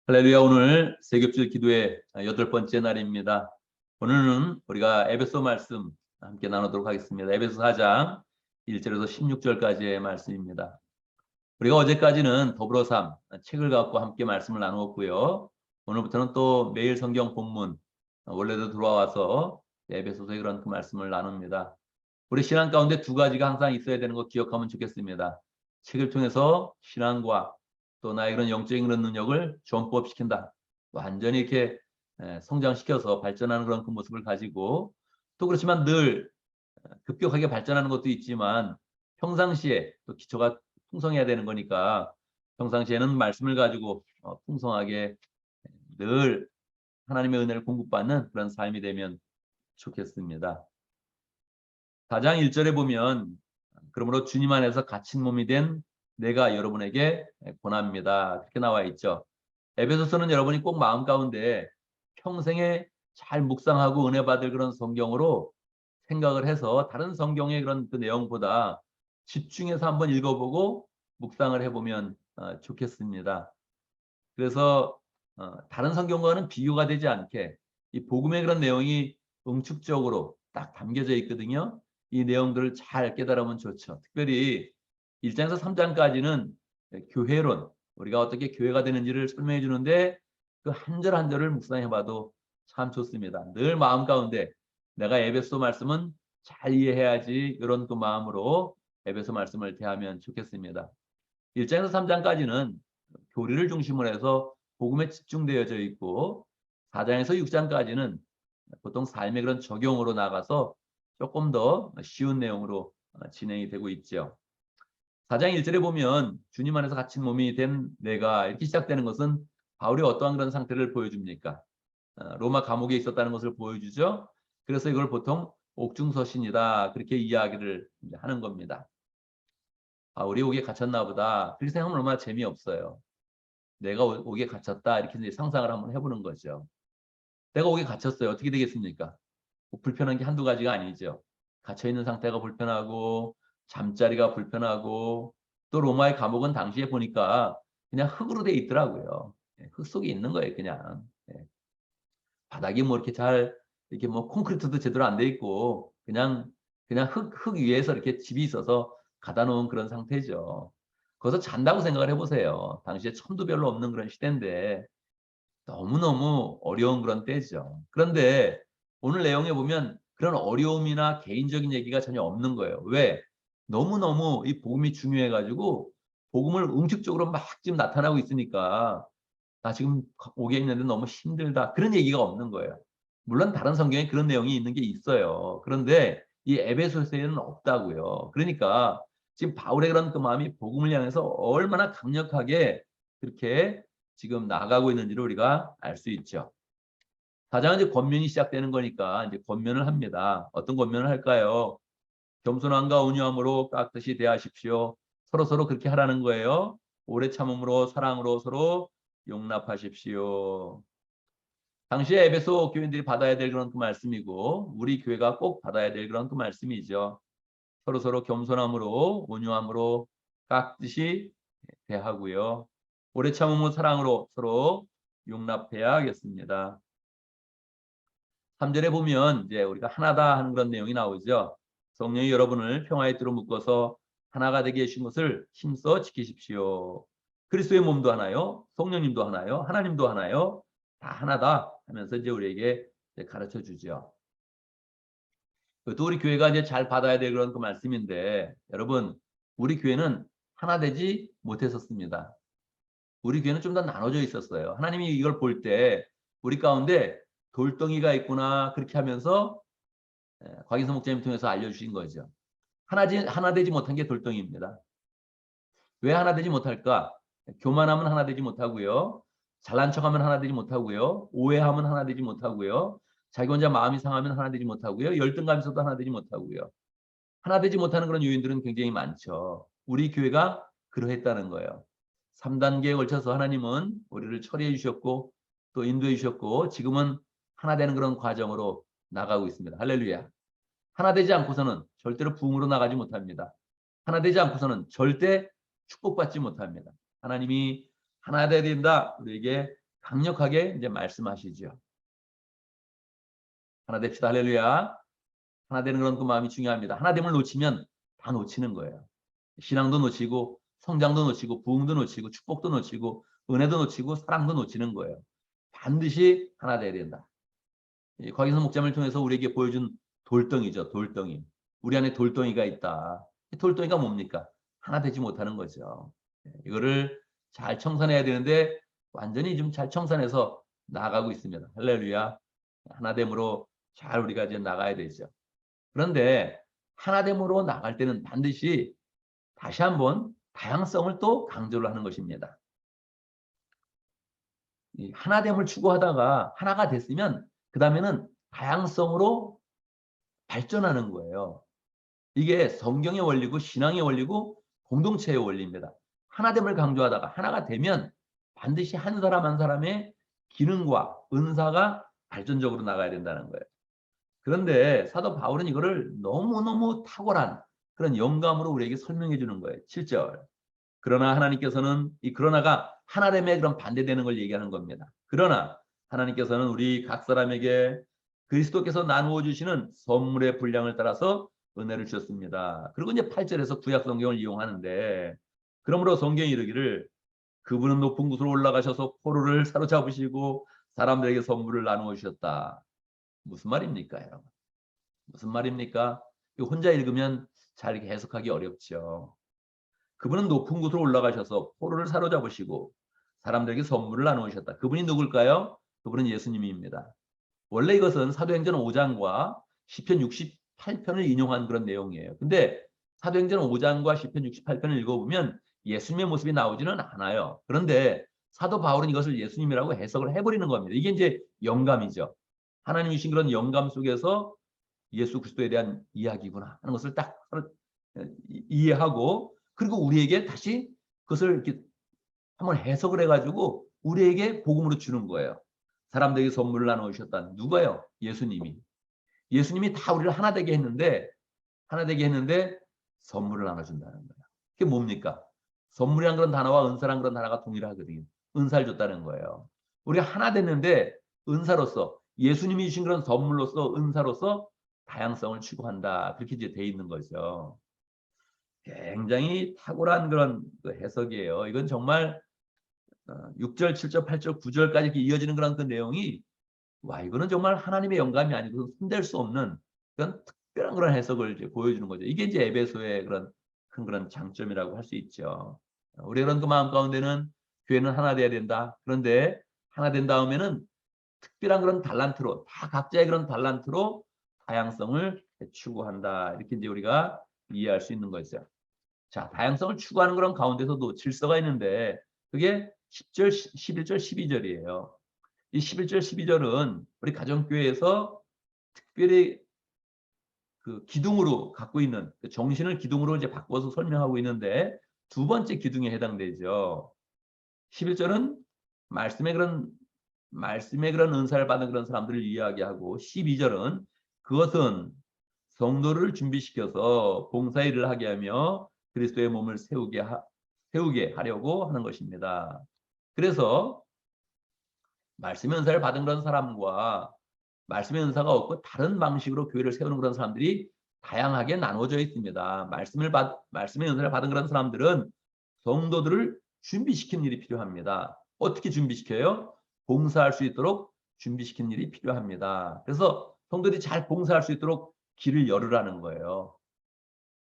할렐루야. 오늘 세겹질 기도의 8번째 날입니다. 오늘은 우리가 에베소 말씀 함께 나누도록 하겠습니다. 에베소 4장 1절에서 16절까지의 말씀입니다. 우리가 어제까지는 더불어 삶 책을 갖고 함께 말씀을 나누었고요. 오늘부터는 또 매일 성경 본문 원래도 들어와서 에베소서의 그런 그 말씀을 나눕니다. 우리 신앙 가운데 두 가지가 항상 있어야 되는 거 기억하면 좋겠습니다. 책을 통해서 신앙과 또 나의 그런 영적인 그런 능력을 전법시킨다. 완전히 이렇게 성장시켜서 발전하는 그런 그 모습을 가지고, 또 그렇지만 늘 급격하게 발전하는 것도 있지만 평상시에 또 기초가 풍성해야 되는 거니까 평상시에는 말씀을 가지고 풍성하게 늘 하나님의 은혜를 공급받는 그런 삶이 되면 좋겠습니다. 4장 1절에 보면 그러므로 주님 안에서 갇힌 몸이 된 내가 여러분에게 권합니다. 그렇게 나와 있죠. 에베소서는 여러분이 꼭 마음 가운데 평생에 잘 묵상하고 은혜 받을 그런 성경으로 생각을 해서 다른 성경의 그런 그 내용보다 집중해서 한번 읽어보고 묵상을 해보면 좋겠습니다. 그래서 다른 성경과는 비교가 되지 않게 이 복음의 그런 내용이 응축적으로 딱 담겨져 있거든요. 이 내용들을 잘 깨달으면 좋죠. 특별히 1장에서 3장까지는 교회론, 우리가 어떻게 교회가 되는지를 설명해 주는데 그 한 절 한 절을 묵상해봐도 참 좋습니다. 늘 마음 가운데 내가 에베소 말씀은 잘 이해해야지, 이런 그 마음으로 에베소 말씀을 대하면 좋겠습니다. 1장에서 3장까지는 교리를 중심으로 해서 복음에 집중되어져 있고, 4장에서 6장까지는 보통 삶의 그런 적용으로 나가서 조금 더 쉬운 내용으로 진행이 되고 있죠. 4장 1절에 보면 주님 안에서 갇힌 몸이 된 내가, 이렇게 시작되는 것은 바울이 어떠한 그런 상태를 보여줍니까? 로마 감옥에 있었다는 것을 보여주죠. 그래서 이걸 보통 옥중서신이다, 그렇게 이야기를 하는 겁니다. 바울이 옥에 갇혔나 보다, 그렇게 생각하면 얼마나 재미없어요. 내가 옥에 갇혔다, 이렇게 이제 상상을 한번 해보는 거죠. 내가 옥에 갇혔어요. 어떻게 되겠습니까? 불편한 게 한두 가지가 아니죠. 갇혀있는 상태가 불편하고, 잠자리가 불편하고, 또 로마의 감옥은 당시에 보니까 그냥 흙으로 돼 있더라고요. 흙 속에 있는 거예요, 그냥. 바닥이 뭐 이렇게 잘, 이렇게 뭐 콘크리트도 제대로 안 돼 있고, 그냥 흙 위에서 이렇게 집이 있어서 가다 놓은 그런 상태죠. 거기서 잔다고 생각을 해보세요. 당시에 천도 별로 없는 그런 시대인데 너무너무 어려운 그런 때죠. 그런데 오늘 내용에 보면 그런 어려움이나 개인적인 얘기가 전혀 없는 거예요. 왜? 너무너무 이 복음이 중요해가지고 복음을 응축적으로 막 지금 나타나고 있으니까 나 지금 오게 있는데 너무 힘들다, 그런 얘기가 없는 거예요. 물론 다른 성경에 그런 내용이 있는 게 있어요. 그런데 이 에베소서에는 없다고요. 그러니까 지금 바울의 그런 그 마음이 복음을 향해서 얼마나 강력하게 그렇게 지금 나가고 있는지를 우리가 알 수 있죠. 4장은 이제 권면이 시작되는 거니까 이제 권면을 합니다. 어떤 권면을 할까요? 겸손함과 온유함으로 깍듯이 대하십시오. 서로 그렇게 하라는 거예요. 오래 참음으로 사랑으로 서로 용납하십시오. 당시에 에베소 교인들이 받아야 될 그런 그 말씀이고, 우리 교회가 꼭 받아야 될 그런 그 말씀이죠. 서로 겸손함으로 온유함으로 깍듯이 대하고요. 오래 참음으로 사랑으로 서로 용납해야겠습니다. 3절에 보면 이제 우리가 하나다 하는 그런 내용이 나오죠. 성령이 여러분을 평화의 띠로 묶어서 하나가 되게 해주신 것을 힘써 지키십시오. 그리스도의 몸도 하나요, 성령님도 하나요, 하나님도 하나요, 다 하나다 하면서 이제 우리에게 가르쳐 주죠. 또 우리 교회가 이제 잘 받아야 될 그런 그 말씀인데, 여러분, 우리 교회는 하나 되지 못했었습니다. 우리 교회는 좀 더 나눠져 있었어요. 하나님이 이걸 볼 때 우리 가운데 돌덩이가 있구나, 그렇게 하면서 곽인성 목사님 통해서 알려주신 거죠. 하나 되지 못한 게 돌덩이입니다. 왜 하나 되지 못할까? 교만하면 하나 되지 못하고요. 잘난 척하면 하나 되지 못하고요. 오해하면 하나 되지 못하고요. 자기 혼자 마음이 상하면 하나 되지 못하고요. 열등감 있어도 하나 되지 못하고요. 하나 되지 못하는 그런 요인들은 굉장히 많죠. 우리 교회가 그러했다는 거예요. 3단계에 걸쳐서 하나님은 우리를 처리해 주셨고 또 인도해 주셨고, 지금은 하나 되는 그런 과정으로 나가고 있습니다. 할렐루야. 하나 되지 않고서는 절대로 부흥으로 나가지 못합니다. 하나 되지 않고서는 절대 축복받지 못합니다. 하나님이 하나 되어야 된다, 우리에게 강력하게 이제 말씀하시죠. 하나 됩시다. 할렐루야. 하나 되는 그런 그 마음이 중요합니다. 하나됨을 놓치면 다 놓치는 거예요. 신앙도 놓치고 성장도 놓치고 부흥도 놓치고 축복도 놓치고 은혜도 놓치고 사랑도 놓치는 거예요. 반드시 하나 돼야 된다. 거기서 목장을 통해서 우리에게 보여준 돌덩이죠. 돌덩이. 우리 안에 돌덩이가 있다. 이 돌덩이가 뭡니까? 하나 되지 못하는 거죠. 이거를 잘 청산해야 되는데 완전히 좀 잘 청산해서 나아가고 있습니다. 할렐루야. 하나됨으로 잘 우리가 이제 나가야 되죠. 그런데 하나됨으로 나갈 때는 반드시 다시 한번 다양성을 또 강조를 하는 것입니다. 이 하나됨을 추구하다가 하나가 됐으면 그 다음에는 다양성으로 발전하는 거예요. 이게 성경의 원리고 신앙의 원리고 공동체의 원리입니다. 하나됨을 강조하다가 하나가 되면 반드시 한 사람 한 사람의 기능과 은사가 발전적으로 나가야 된다는 거예요. 그런데 사도 바울은 이거를 너무너무 탁월한 그런 영감으로 우리에게 설명해 주는 거예요. 7절. 그러나 하나님께서는 이 그러나가 하나됨에 그런 반대되는 걸 얘기하는 겁니다. 그러나 하나님께서는 우리 각 사람에게 그리스도께서 나누어 주시는 선물의 분량을 따라서 은혜를 주셨습니다. 그리고 이제 8절에서 구약 성경을 이용하는데 그러므로 성경이 이르기를 그분은 높은 곳으로 올라가셔서 포로를 사로잡으시고 사람들에게 선물을 나누어 주셨다. 무슨 말입니까, 여러분? 무슨 말입니까? 혼자 읽으면 잘 해석하기 어렵죠. 그분은 높은 곳으로 올라가셔서 포로를 사로잡으시고 사람들에게 선물을 나누셨다. 그분이 누굴까요? 그분은 예수님입니다. 원래 이것은 사도행전 5장과 시편 68편을 인용한 그런 내용이에요. 근데 사도행전 5장과 시편 68편을 읽어보면 예수님의 모습이 나오지는 않아요. 그런데 사도 바울은 이것을 예수님이라고 해석을 해버리는 겁니다. 이게 이제 영감이죠. 하나님이 주신 그런 영감 속에서 예수 그리스도에 대한 이야기구나 하는 것을 딱 이해하고 그리고 우리에게 다시 그것을 이렇게 한번 해석을 해가지고 우리에게 복음으로 주는 거예요. 사람들에게 선물을 나누셨다. 누가요? 예수님이. 예수님이 다 우리를 하나 되게 했는데 선물을 나눠준다는 거예요. 그게 뭡니까? 선물이란 그런 단어와 은사란 그런 단어가 동일하거든요. 은사를 줬다는 거예요. 우리가 하나 됐는데 은사로서 예수님이 주신 그런 선물로서 은사로서 다양성을 추구한다. 그렇게 이제 돼 있는 거죠. 굉장히 탁월한 그런 해석이에요. 이건 정말 6절, 7절, 8절, 9절까지 이렇게 이어지는 그런 그 내용이 와 이거는 정말 하나님의 영감이 아니고 손댈 수 없는 그런 특별한 그런 해석을 이제 보여주는 거죠. 이게 이제 에베소의 그런 큰 그런 장점이라고 할 수 있죠. 우리 그런 그 마음 가운데는 교회는 하나 돼야 된다. 그런데 하나 된 다음에는 특별한 그런 달란트로 다 각자의 그런 달란트로 다양성을 추구한다. 이렇게 이제 우리가 이해할 수 있는 거죠. 자, 다양성을 추구하는 그런 가운데서도 질서가 있는데 그게 10절, 11절, 12절이에요. 이 11절, 12절은 우리 가정교회에서 특별히 그 기둥으로 갖고 있는 그 정신을 기둥으로 이제 바꿔서 설명하고 있는데 두 번째 기둥에 해당되죠. 11절은 말씀의 그런 은사를 받은 그런 사람들을 이야기하고 12절은 그것은 성도를 준비시켜서 봉사 일을 하게 하며 그리스도의 몸을 세우게 하려고 하는 것입니다. 그래서 말씀의 은사를 받은 그런 사람과 말씀의 은사가 없고 다른 방식으로 교회를 세우는 그런 사람들이 다양하게 나누어져 있습니다. 말씀의 은사를 받은 그런 사람들은 성도들을 준비시키는 일이 필요합니다. 어떻게 준비시켜요? 봉사할 수 있도록 준비시키는 일이 필요합니다. 그래서 성도들이 잘 봉사할 수 있도록 길을 열으라는 거예요.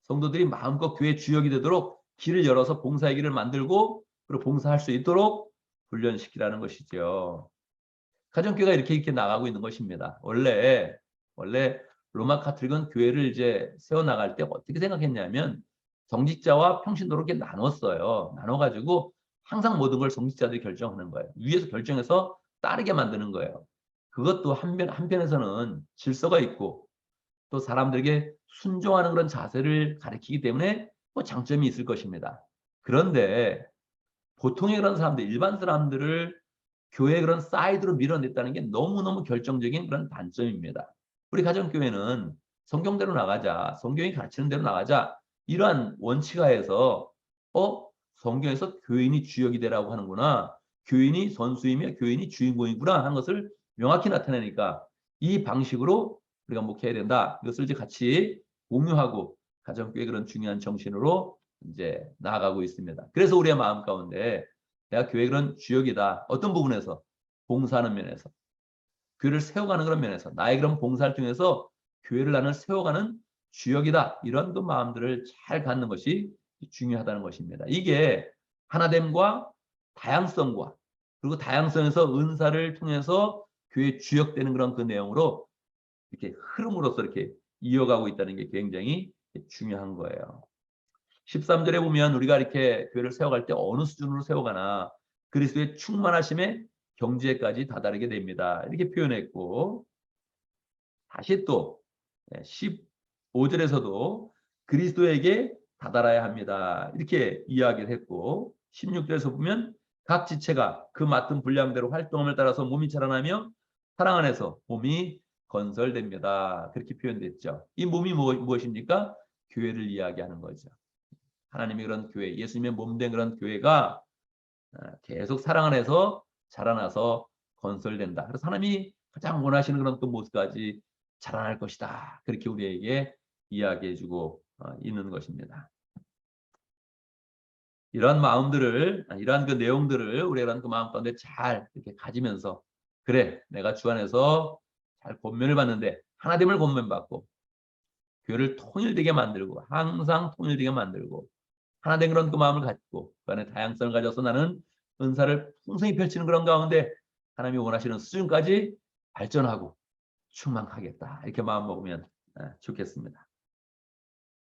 성도들이 마음껏 교회 주역이 되도록 길을 열어서 봉사의 길을 만들고 그리고 봉사할 수 있도록 훈련시키라는 것이죠. 가정교회가 이렇게 나가고 있는 것입니다. 원래 로마 카톨릭은 교회를 이제 세워 나갈 때 어떻게 생각했냐면 성직자와 평신도로 이렇게 나눴어요. 나눠가지고 항상 모든 걸 성직자들이 결정하는 거예요. 위에서 결정해서 따르게 만드는 거예요. 그것도 한편에서는 질서가 있고 또 사람들에게 순종하는 그런 자세를 가리키기 때문에 뭐 장점이 있을 것입니다. 그런데 보통의 그런 사람들, 일반 사람들을 교회의 그런 사이드로 밀어냈다는 게 너무너무 결정적인 그런 단점입니다. 우리 가정교회는 성경대로 나가자, 성경이 가르치는 대로 나가자 이러한 원칙하에서 성경에서 교인이 주역이 되라고 하는구나. 교인이 선수이며 교인이 주인공이구나 하는 것을 명확히 나타내니까 이 방식으로 우리가 목회해야 된다. 이것을 이제 같이 공유하고 가정교회 그런 중요한 정신으로 이제 나아가고 있습니다. 그래서 우리의 마음 가운데 내가 교회 그런 주역이다. 어떤 부분에서 봉사하는 면에서 교회를 세워가는 그런 면에서 나의 그런 봉사를 통해서 교회를 나는 세워가는 주역이다. 이런 그 마음들을 잘 갖는 것이 중요하다는 것입니다. 이게 하나됨과 다양성과 그리고 다양성에서 은사를 통해서 교회 주역되는 그런 그 내용으로 이렇게 흐름으로서 이렇게 이어가고 있다는 게 굉장히 중요한 거예요. 13절에 보면 우리가 이렇게 교회를 세워갈 때 어느 수준으로 세워가나 그리스도의 충만하심에 경지에까지 다다르게 됩니다. 이렇게 표현했고 다시 또 15절에서도 그리스도에게 다다라야 합니다. 이렇게 이야기를 했고 16절에서 보면 각 지체가 그 맡은 분량대로 활동함을 따라서 몸이 자라나며 사랑 안에서 몸이 건설됩니다. 그렇게 표현됐죠. 이 몸이 무엇입니까? 교회를 이야기하는 거죠. 하나님의 그런 교회, 예수님의 몸된 그런 교회가 계속 사랑 안에서 자라나서 건설된다. 그래서 하나님이 가장 원하시는 그런 또 모습까지 자라날 것이다. 그렇게 우리에게 이야기해주고 있는 것입니다. 이러한 마음들을, 이러한 그 내용들을 우리가 그 마음 가운데 잘 이렇게 가지면서 그래, 내가 주 안에서 잘 권면을 받는데 하나됨을 권면받고 교회를 통일되게 만들고 항상 통일되게 만들고 하나된 그런 그 마음을 갖고 그 안에 다양성을 가져서 나는 은사를 풍성히 펼치는 그런 가운데 하나님이 원하시는 수준까지 발전하고 충만하겠다. 이렇게 마음 먹으면 좋겠습니다.